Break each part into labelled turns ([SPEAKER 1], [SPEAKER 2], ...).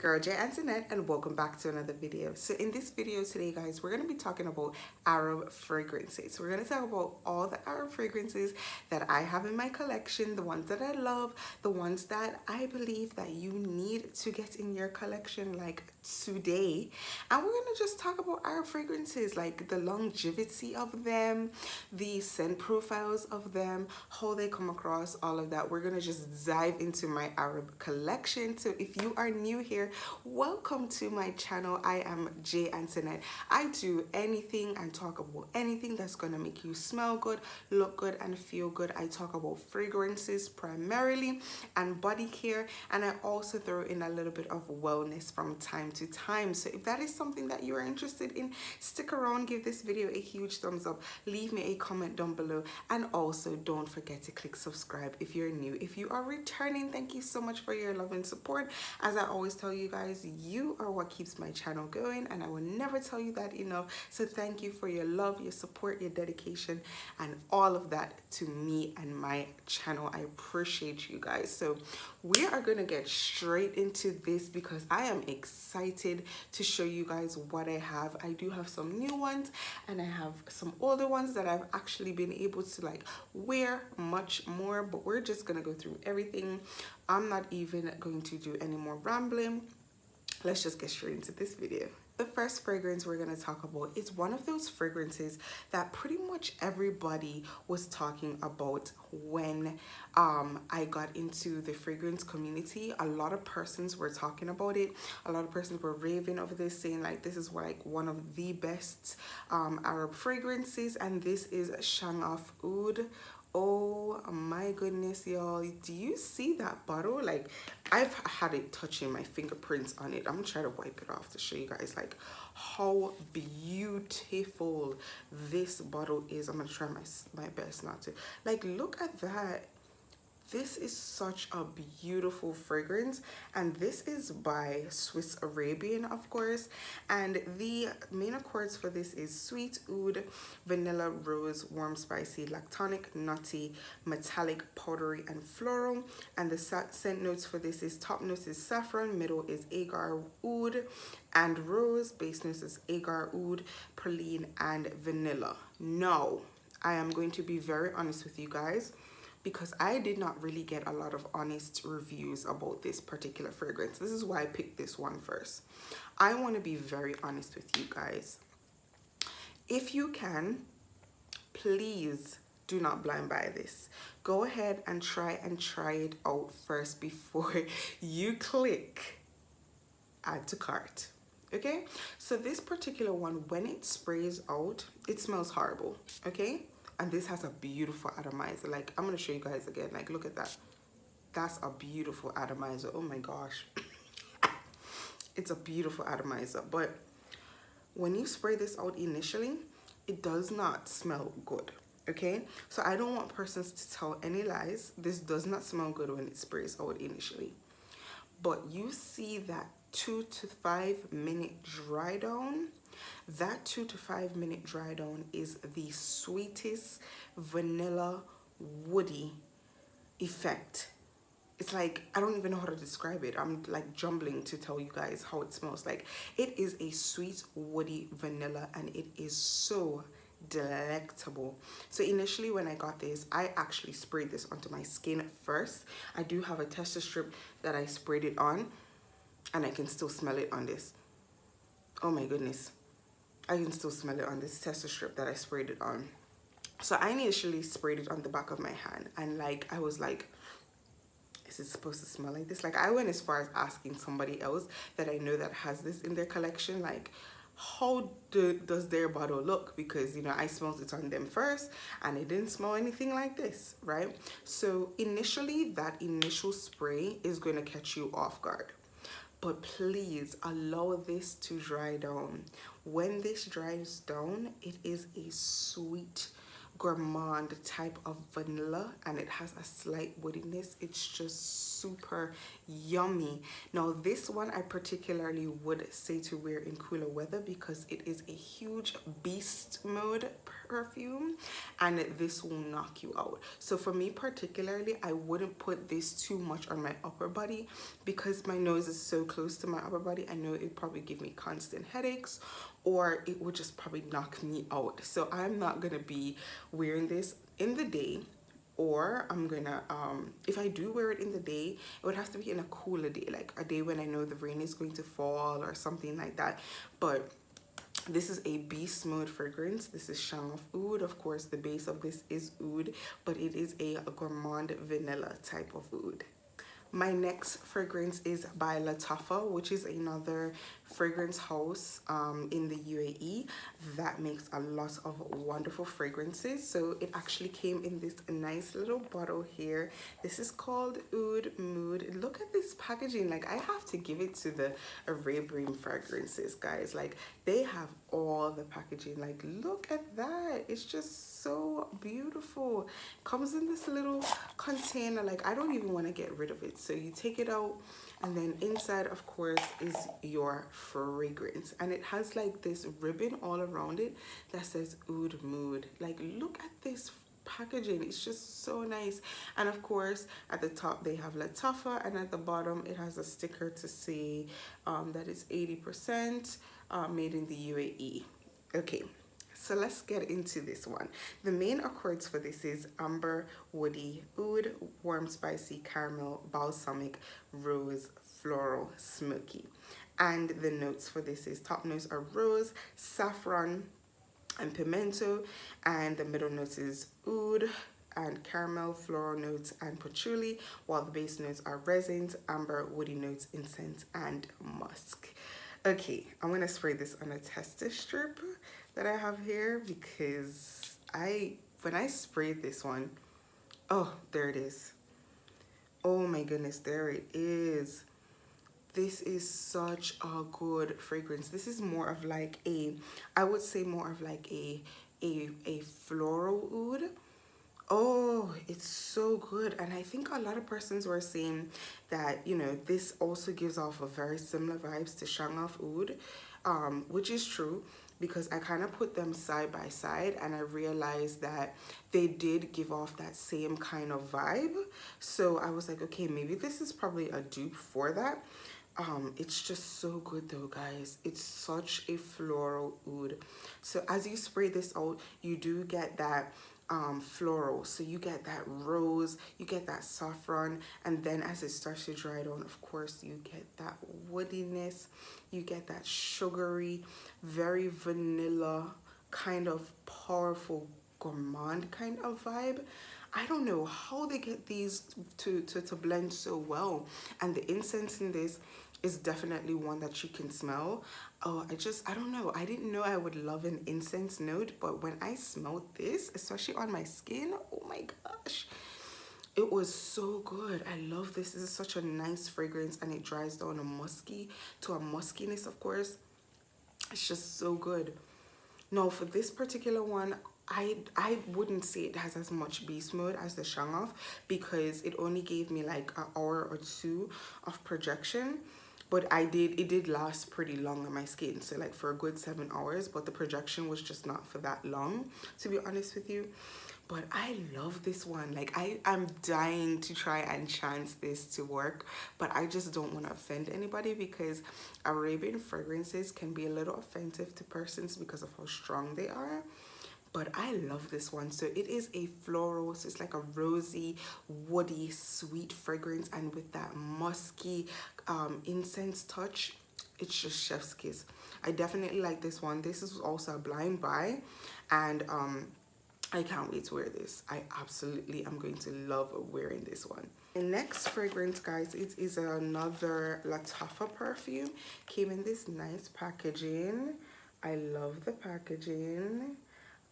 [SPEAKER 1] girl Jay Antoinette, and welcome back to another video. So in this video today, guys, we're going to be talking about Arab fragrances. We're going to talk about all the Arab fragrances that I have in my collection, the ones that I love, the ones that I believe that you need to get in your collection like today. And we're going to just talk about Arab fragrances, like the longevity of them, the scent profiles of them, how they come across, all of that. We're going to just dive into my Arab collection. So if you are new here, welcome to my channel. I am Jay Antoinette. I do anything and talk about anything that's gonna make you smell good, look good, and feel good. I talk about fragrances primarily and body care, and I also throw in a little bit of wellness from time to time. So if that is something that you are interested in, stick around, give this video a huge thumbs up, leave me a comment down below, and also don't forget to click subscribe if you're new. If you are returning, thank you so much for your love and support. As I always tell you guys, you are what keeps my channel going, and I will never tell you that enough. So thank you for your love, your support, your dedication, and all of that to me and my channel. I appreciate you guys. So we are gonna get straight into this because I am excited to show you guys what I have. I do have some new ones and I have some older ones that I've actually been able to like wear much more, but we're just gonna go through everything. I'm not even going to do any more rambling. Let's just get straight into this video. The first fragrance we're going to talk about is one of those fragrances that pretty much everybody was talking about when I got into the fragrance community. A lot of persons were talking about it. A lot of persons were raving over this, saying like this is like one of the best Arab fragrances, and this is Shaghaf Oud. Oh my goodness, y'all, do you see that bottle? Like, I've had it touching my fingerprints on it. I'm gonna try to wipe it off to show you guys like how beautiful this bottle is. I'm gonna try my best not to. Like, look at that. This is such a beautiful fragrance, and this is by Swiss Arabian, of course, and the main accords for this is sweet oud, vanilla, rose, warm, spicy, lactonic, nutty, metallic, powdery, and floral. And the scent notes for this is top notes is saffron, middle is agar oud and rose, base notes is agar oud, praline, and vanilla. Now, I am going to be very honest with you guys, because I did not really get a lot of honest reviews about this particular fragrance. This is why I picked this one first. I want to be very honest with you guys. If you can, please do not blind buy this. Go ahead and try it out first before you click add to cart. Okay, so this particular one, when it sprays out, it smells horrible. Okay, and this has a beautiful atomizer. Like, I'm gonna show you guys again. Like, look at that. That's a beautiful atomizer. Oh my gosh. It's a beautiful atomizer. But when you spray this out initially, it does not smell good. Okay, so I don't want persons to tell any lies. This does not smell good when it sprays out initially. But you see that 2 to 5 minute dry down. That 2 to 5 minute dry down is the sweetest vanilla woody effect. It's like, I don't even know how to describe it. I'm like jumbling to tell you guys how it smells. Like, it is a sweet woody vanilla, and it is so delectable. So initially when I got this, I actually sprayed this onto my skin first. I do have a tester strip that I sprayed it on, and I can still smell it on this. Oh my goodness, I can still smell it on this tester strip that I sprayed it on. So I initially sprayed it on the back of my hand, and like, I was like, is it supposed to smell like this? Like, I went as far as asking somebody else that I know that has this in their collection, like, how does their bottle look? Because, you know, I smelled it on them first and it didn't smell anything like this, right? So initially, that initial spray is going to catch you off guard. But please allow this to dry down. When this dries down, it is a sweet gourmand type of vanilla, and it has a slight woodiness. It's just super yummy. Now this one I particularly would say to wear in cooler weather because it is a huge beast mode perfume, and this will knock you out. So for me particularly, I wouldn't put this too much on my upper body because my nose is so close to my upper body. I know it probably give me constant headaches, or it would just probably knock me out. So I'm not gonna be wearing this in the day, or I'm gonna if I do wear it in the day, it would have to be in a cooler day, like a day when I know the rain is going to fall or something like that. But this is a beast mode fragrance. This is Shaghaf Oud. Of course, the base of this is oud, but it is a gourmand vanilla type of oud. My next fragrance is by Lattafa, which is another fragrance house in the UAE that makes a lot of wonderful fragrances. So it actually came in this nice little bottle here. This is called Oud Mood. Look at this packaging. Like, I have to give it to the Arabian fragrances, guys. Like, they have all the packaging. Like, look at that. It's just so beautiful. Comes in this little container. Like, I don't even want to get rid of it. So you take it out, and then inside, of course, is your fragrance, and it has like this ribbon all around it that says Oud Mood. Like, look at this packaging. It's just so nice. And of course, at the top they have Lattafa, and at the bottom it has a sticker to say that it's 80% made in the UAE. Okay, so let's get into this one. The main accords for this is amber, woody, oud, warm, spicy, caramel, balsamic, rose, floral, smoky. And the notes for this is top notes are rose, saffron, and pimento, and the middle notes is oud and caramel, floral notes, and patchouli, while the base notes are resins, amber, woody notes, incense, and musk. Okay, I'm gonna spray this on a tester strip that I have here, because when I sprayed this one, oh, there it is. Oh my goodness, there it is. This is such a good fragrance. This is more of like a, I would say more of like a floral oud. Oh, it's so good. And I think a lot of persons were saying that, you know, this also gives off a very similar vibes to Shaghaf Oud, which is true, because I kind of put them side by side and I realized that they did give off that same kind of vibe. So I was like, okay, maybe this is probably a dupe for that. It's just so good though, guys. It's such a floral oud. So as you spray this out, you do get that floral, so you get that rose, you get that saffron, and then as it starts to dry down, of course, you get that woodiness, you get that sugary, very vanilla kind of powerful gourmand kind of vibe. I don't know how they get these to blend so well. And the incense in this is definitely one that you can smell. Oh, I don't know. I didn't know I would love an incense note, but when I smelled this, especially on my skin, oh my gosh, it was so good. I love this. This is such a nice fragrance, and it dries down a muskiness, of course. It's just so good. No, for this particular one, I wouldn't say it has as much beast mode as the Shaghaf, because it only gave me like an hour or two of projection, but it did last pretty long on my skin, so like for a good 7 hours, but the projection was just not for that long, to be honest with you. But I love this one. Like, I'm dying to try and chance this to work, but I just don't want to offend anybody, because Arabian fragrances can be a little offensive to persons because of how strong they are. But I love this one. So it is a floral, so it's like a rosy, woody, sweet fragrance, and with that musky incense touch, it's just chef's kiss. I definitely like this one. This is also a blind buy, and I can't wait to wear this. I absolutely am going to love wearing this one. The next fragrance, guys, it is another Lattafa perfume. Came in this nice packaging. I love the packaging.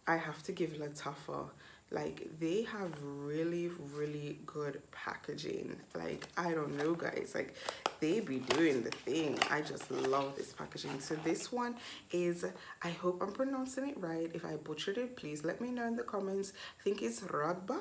[SPEAKER 1] I have to give Lattafa, like, they have really, really good packaging. Like, I don't know, guys, like, they be doing the thing. I just love this packaging. So this one is, I hope I'm pronouncing it right. If I butchered it, please let me know in the comments. I think it's Raghba.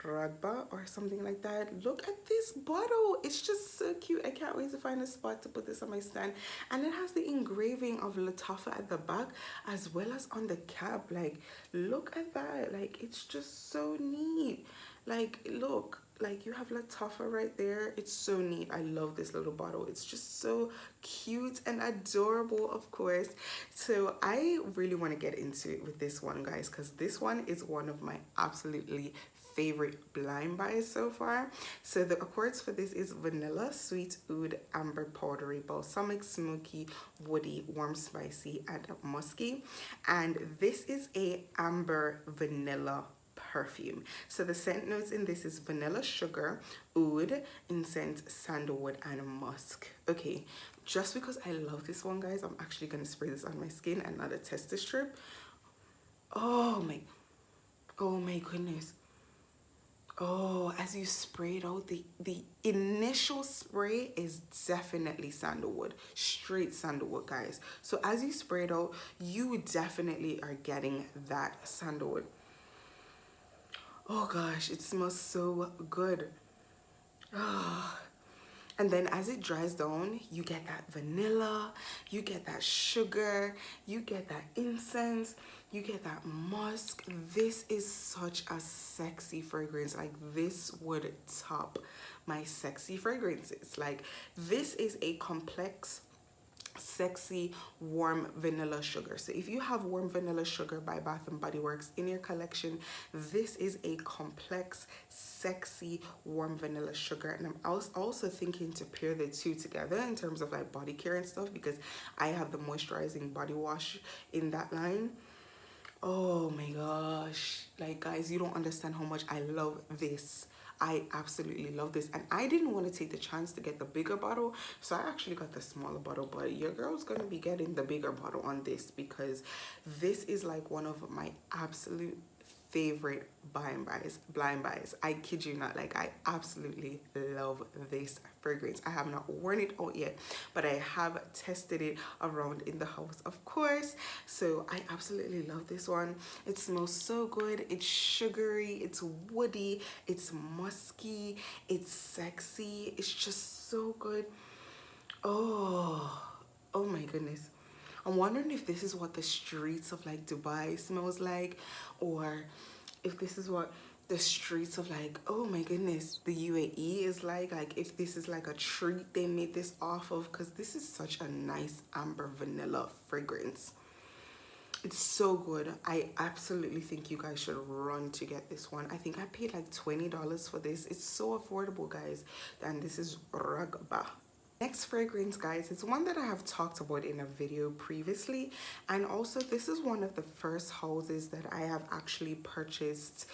[SPEAKER 1] Raghba or something like that. Look at this bottle. It's just so cute. I can't wait to find a spot to put this on my stand. And it has the engraving of Lattafa at the back as well as on the cap. Like, look at that. Like, it's just so neat. Like, look, like you have Lattafa right there. It's so neat. I love this little bottle. It's just so cute and adorable, of course. So I really want to get into it with this one, guys, because this one is one of my absolutely favorite blind buys so far. So the accords for this is vanilla, sweet oud, amber, powdery, balsamic, smoky, woody, warm, spicy, and musky. And this is a amber vanilla perfume. So the scent notes in this is vanilla, sugar, oud, incense, sandalwood, and musk. Okay, just because I love this one, guys, I'm actually gonna spray this on my skin and not a tester strip. Oh my goodness. Oh, as you spray it out, the initial spray is definitely sandalwood, straight sandalwood, guys. So as you spray it out, you definitely are getting that sandalwood. Oh gosh, it smells so good. Ah. And then as it dries down, you get that vanilla, you get that sugar, you get that incense, you get that musk. This is such a sexy fragrance. Like, this would top my sexy fragrances. Like, this is a complex, sexy, warm vanilla sugar. So if you have warm vanilla sugar by Bath and Body Works in your collection, this is a complex, sexy, warm vanilla sugar. And I'm also thinking to pair the two together in terms of like body care and stuff, because I have the moisturizing body wash in that line. Oh my gosh, like, guys, you don't understand how much I love this. I absolutely love this, and I didn't want to take the chance to get the bigger bottle, so I actually got the smaller bottle. But your girl's gonna be getting the bigger bottle on this, because this is like one of my absolute favorite blind buys. I kid you not. Like, I absolutely love this fragrance. I have not worn it out yet, but I have tested it around in the house, of course. So I absolutely love this one. It smells so good. It's sugary, it's woody, it's musky, it's sexy. It's just so good. Oh my goodness. I'm wondering if this is what the streets of like Dubai smells like, or if this is what the streets of like, oh my goodness, the UAE is like if this is like a treat they made this off of, because this is such a nice amber vanilla fragrance. It's so good. I absolutely think you guys should run to get this one. I think I paid like $20 for this. It's so affordable, guys. And this is Raghba. Next fragrance, guys, is one that I have talked about in a video previously, and also this is one of the first houses that I have actually purchased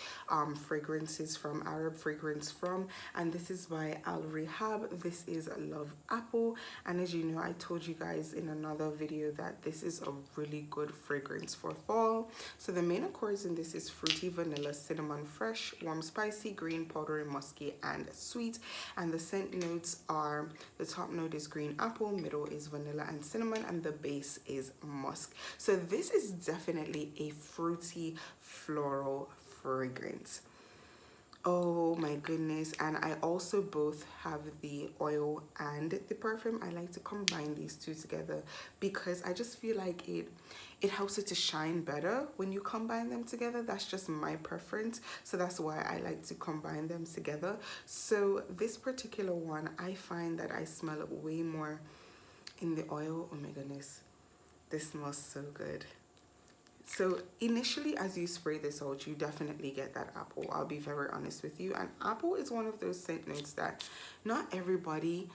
[SPEAKER 1] fragrances from, Arab fragrance from, and this is by Al Rehab. This is Love Apple, and as you know, I told you guys in another video that this is a really good fragrance for fall. So the main accords in this is fruity, vanilla, cinnamon, fresh, warm, spicy, green, powdery, musky, and sweet. And the scent notes are, the top note is green apple, middle is vanilla and cinnamon, and the base is musk. So this is definitely a fruity floral fragrance. Oh my goodness. And I also both have the oil and the perfume. I like to combine these two together because I just feel like it helps it to shine better when you combine them together. That's just my preference, so that's why I like to combine them together. So this particular one, I find that I smell it way more in the oil. Oh my goodness, this smells so good. So initially, as you spray this out, you definitely get that apple. I'll be very honest with you. And apple is one of those scent notes that not everybody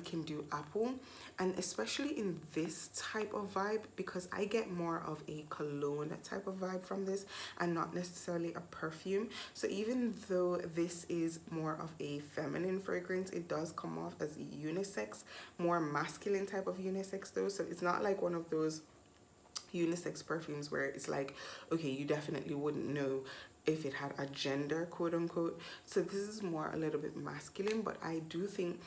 [SPEAKER 1] can do apple, and especially in this type of vibe, because I get more of a cologne type of vibe from this and not necessarily a perfume. So even though this is more of a feminine fragrance, it does come off as unisex, more masculine type of unisex though. So it's not like one of those unisex perfumes where it's like, okay, you definitely wouldn't know if it had a gender, quote unquote. So this is more a little bit masculine, but I do think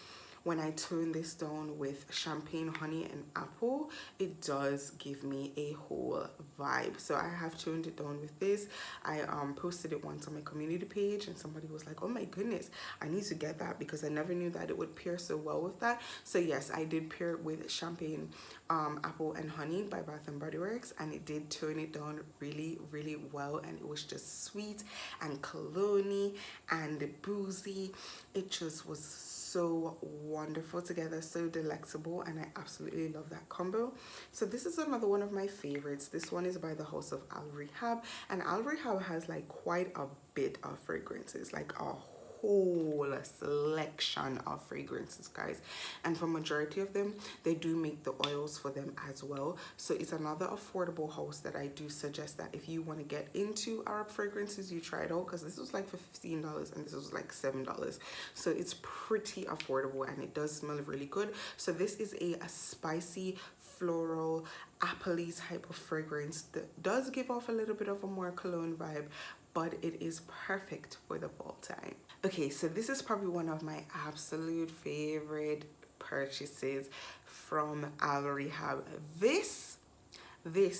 [SPEAKER 1] when I tone this down with champagne, honey, and apple, it does give me a whole vibe. So I have toned it down with this. I posted it once on my community page, and somebody was like, oh my goodness, I need to get that because I never knew that it would pair so well with that. So yes, I did pair it with champagne, apple, and honey by Bath and Body Works, and it did tone it down really, really well, and it was just sweet and cologne-y and boozy. It just was so wonderful together, so delectable, and I absolutely love that combo. So this is another one of my favorites. This one is by the house of Al Rehab, and Al Rehab has like quite a bit of fragrances, like a whole selection of fragrances, guys, and for majority of them they do make the oils for them as well. So it's another affordable house that I do suggest that if you want to get into Arab fragrances, you try it out, because this was like for $15 and this was like $7, so it's pretty affordable and it does smell really good. So this is a spicy floral appley type of fragrance that does give off a little bit of a more cologne vibe, but it is perfect for the fall time. Okay, so this is probably one of my absolute favorite purchases from Al Rehab. This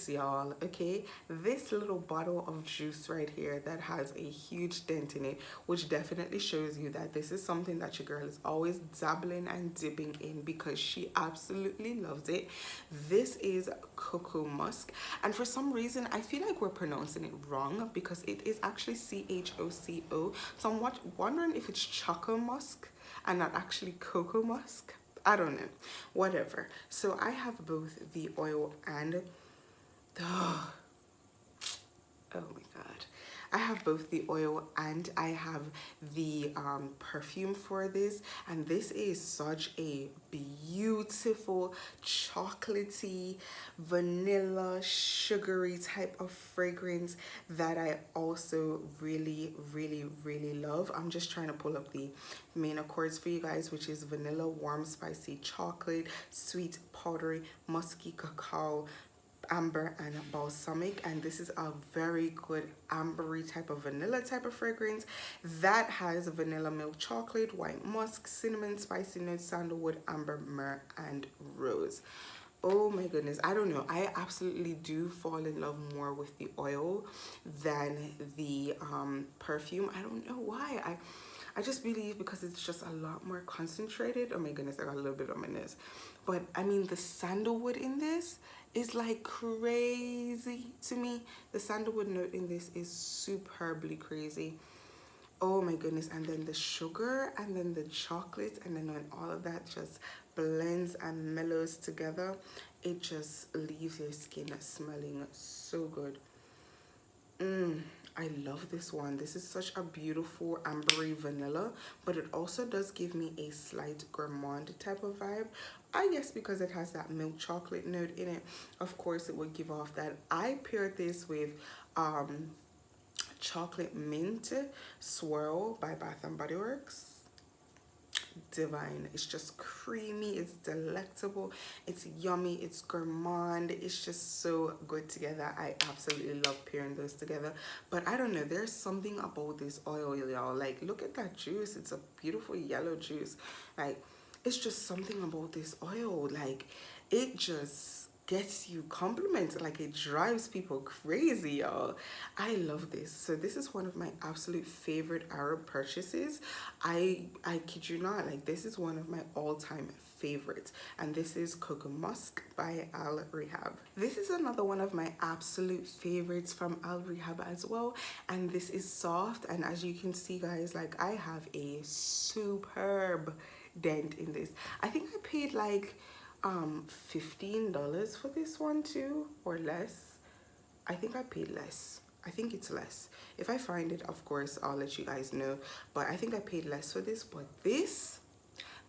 [SPEAKER 1] y'all, okay, this little bottle of juice right here that has a huge dent in it, which definitely shows you that this is something that your girl is always dabbling and dipping in because she absolutely loves it. This is Cocoa Musk, and for some reason I feel like we're pronouncing it wrong because it is actually Choco. So I'm wondering if it's Choco Musk and not actually Cocoa Musk. I don't know, whatever. So I have both the oil and oh my god, I have both the oil and I have the perfume for this, and this is such a beautiful chocolatey, vanilla, sugary type of fragrance that I also really, really, really love. I'm just trying to pull up the main accords for you guys, which is vanilla, warm, spicy, chocolate, sweet, powdery, musky, cacao, amber, and balsamic. And this is a very good ambery type of vanilla type of fragrance that has vanilla, milk chocolate, white musk, cinnamon, spicy notes, sandalwood, amber, myrrh, and rose. Oh my goodness, I don't know, I absolutely do fall in love more with the oil than the perfume. I don't know why. I just believe because it's just a lot more concentrated. Oh my goodness, I got a little bit on my nose. But I mean, the sandalwood in this is like crazy to me. The sandalwood note in this is superbly crazy. Oh my goodness. And then the sugar and then the chocolate, and then when all of that just blends and mellows together, it just leaves your skin smelling so good. I love this one. This is such a beautiful ambery vanilla, but it also does give me a slight gourmand type of vibe. I guess because it has that milk chocolate note in it, of course it would give off that. I paired this with chocolate mint swirl by Bath and Body Works. Divine. It's just creamy, it's delectable, it's yummy, it's gourmand, it's just so good together. I absolutely love pairing those together. But I don't know, there's something about this oil, y'all. Like, look at that juice. It's a beautiful yellow juice. Like, it's just something about this oil, like it just gets you compliments, like it drives people crazy, y'all. I love this. So this is one of my absolute favorite Arab purchases. I kid you not, like this is one of my all-time favorites, and this is Cocoa Musk by Al Rehab. This is another one of my absolute favorites from Al Rehab as well, and this is Soft. And as you can see, guys, like I have a superb dent in this. I think I paid like $15 for this one too, or less. I think I paid less. I think it's less. If I find it, of course I'll let you guys know, but I think I paid less for this. But this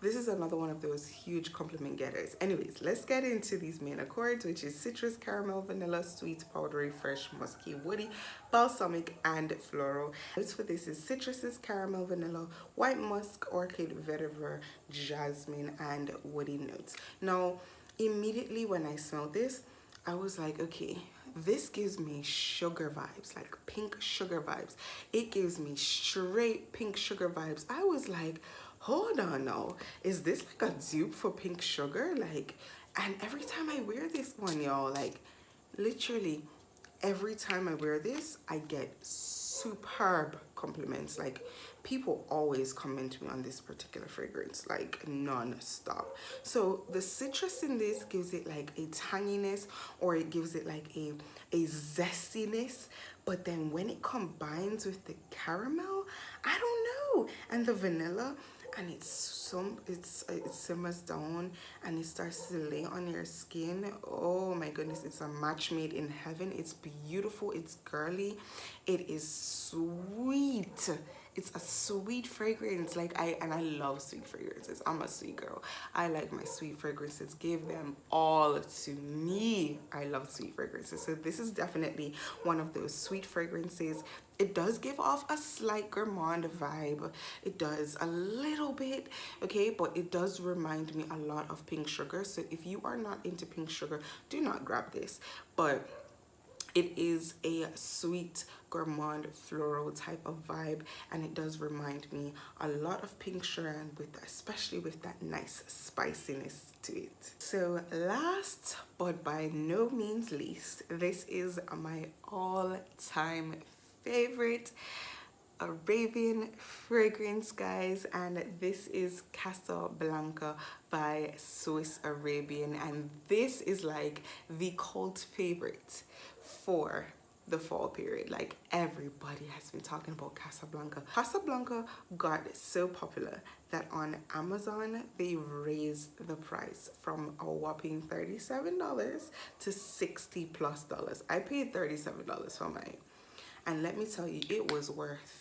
[SPEAKER 1] is another one of those huge compliment getters. Anyways, let's get into these main accords, which is citrus, caramel, vanilla, sweet, powdery, fresh, musky, woody, balsamic, and floral. Notes for this is citruses, caramel, vanilla, white musk, orchid, vetiver, jasmine, and woody notes. Now, immediately when I smelled this, I was like, okay, this gives me sugar vibes, like pink sugar vibes. It gives me straight pink sugar vibes. I was like, hold on now, is this like a dupe for Pink Sugar? Like, and every time I wear this one, y'all, like literally every time I wear this, I get superb compliments. Like, people always comment me on this particular fragrance, like non-stop. So the citrus in this gives it like a tanginess, or it gives it like a zestiness, but then when it combines with the caramel, I don't know, and the vanilla, and it simmers down and it starts to lay on your skin. Oh my goodness, it's a match made in heaven. It's beautiful, it's girly, it is sweet. It's a sweet fragrance. Like, I love sweet fragrances. I'm a sweet girl. I like my sweet fragrances. Give them all to me. I love sweet fragrances. So this is definitely one of those sweet fragrances. It does give off a slight gourmand vibe. It does a little bit, okay, but it does remind me a lot of Pink Sugar. So if you are not into Pink Sugar, do not grab this. But it is a sweet gourmand floral type of vibe, and it does remind me a lot of Pink Sugar, and especially with that nice spiciness to it. So last but by no means least, this is my all-time favorite Arabian fragrance, guys, and this is Casablanca by Swiss Arabian, and this is like the cult favorite for the fall period. Like, everybody has been talking about Casablanca. Casablanca got so popular that on Amazon they raised the price from a whopping $37 to $60+. I paid $37 for mine, and let me tell you, it was worth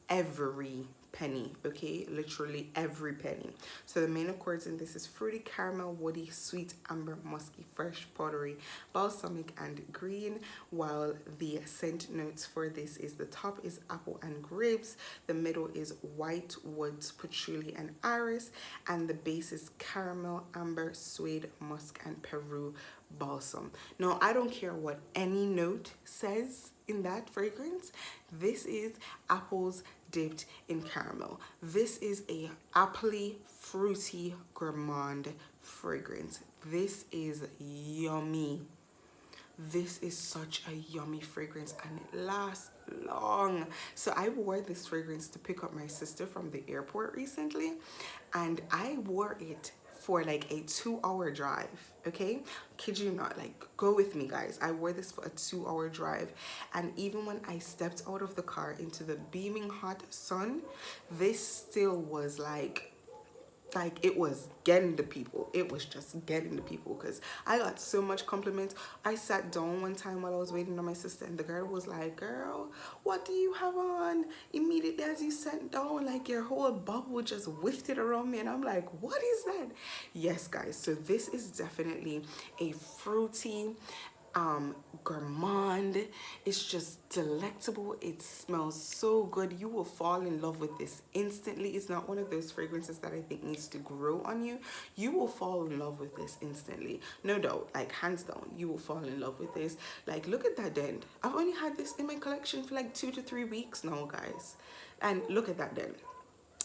[SPEAKER 1] every penny, okay? Literally every penny. So the main accords in this is fruity, caramel, woody, sweet, amber, musky, fresh, powdery, balsamic, and green, while the scent notes for this is the top is apple and grapes, the middle is white woods, patchouli, and iris, and the base is caramel, amber, suede, musk, and Peru balsam. Now, I don't care what any note says in that fragrance. This is apples dipped in caramel. This is a appley, fruity, gourmand fragrance. This is yummy. This is such a yummy fragrance, and it lasts long. So I wore this fragrance to pick up my sister from the airport recently, and I wore it for like a 2-hour drive, okay? Kid you not, like, go with me, guys. I wore this for a 2-hour drive, and even when I stepped out of the car into the beaming hot sun, this still was like it was getting the people. It was just getting the people, because I got so much compliments. I sat down one time while I was waiting on my sister, and the girl was like, girl, what do you have on? Immediately as you sat down, like, your whole bubble just wafted around me, and I'm like, what is that? Yes, guys, so this is definitely a fruity gourmand. It's just delectable. It smells so good. You will fall in love with this instantly. It's not one of those fragrances that I think needs to grow on you. You will fall in love with this instantly, no doubt. Like, hands down, you will fall in love with this. Like, look at that dent. I've only had this in my collection for like 2 to 3 weeks now, guys, and look at that dent.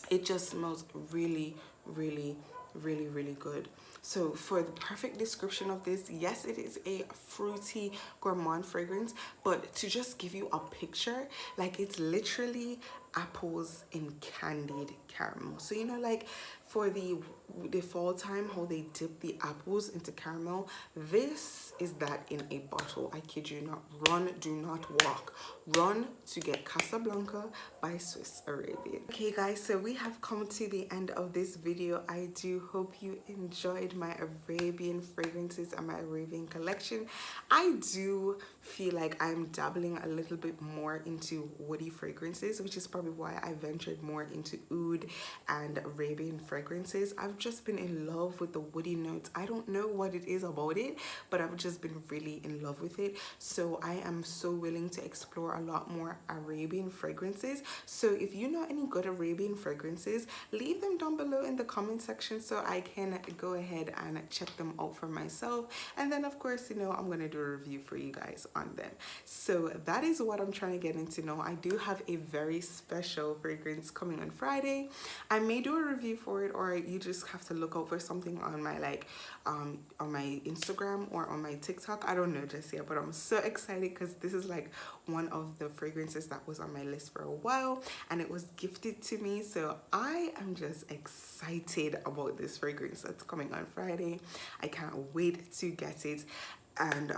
[SPEAKER 1] It just smells really, really, really, really good. So for the perfect description of this, yes, it is a fruity gourmand fragrance, but to just give you a picture, like, it's literally apples in candied caramel. So, you know, like, for the fall time, how they dip the apples into caramel, this is that in a bottle. I kid you not. Run, do not walk. Run to get Casablanca by Swiss Arabian. Okay, guys, so we have come to the end of this video. I do hope you enjoyed my Arabian fragrances and my Arabian collection. I do feel like I'm dabbling a little bit more into woody fragrances, which is probably why I ventured more into oud and Arabian fragrances. I've just been in love with the woody notes. I don't know what it is about it, but I've just been really in love with it. So I am so willing to explore a lot more Arabian fragrances. So if you know any good Arabian fragrances, leave them down below in the comment section so I can go ahead ahead and check them out for myself, and then of course, you know, I'm gonna do a review for you guys on them. So that is what I'm trying to get into now. I do have a very special fragrance coming on Friday. I may do a review for it, or you just have to look out for something on my on my Instagram or on my TikTok. I don't know just yet, but I'm so excited because this is like one of the fragrances that was on my list for a while, and it was gifted to me. So I am just excited about this fragrance that's coming on Friday. I can't wait to get it. And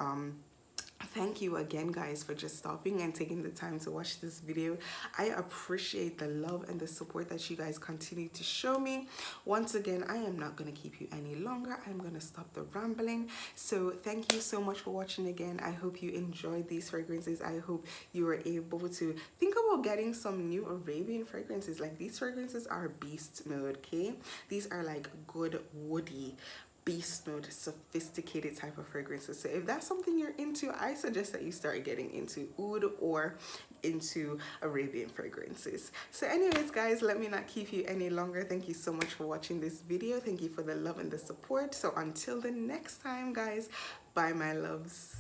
[SPEAKER 1] thank you again, guys, for just stopping and taking the time to watch this video. I appreciate the love and the support that you guys continue to show me. Once again, I am not going to keep you any longer. I'm going to stop the rambling. So thank you so much for watching again. I hope you enjoyed these fragrances. I hope you were able to think about getting some new Arabian fragrances. Like, these fragrances are beast mode, okay? These are like good woody beast mode, sophisticated type of fragrances. So if that's something you're into, I suggest that you start getting into oud or into Arabian fragrances. So anyways, guys, let me not keep you any longer. Thank you so much for watching this video. Thank you for the love and the support. So until the next time, guys, bye, my loves.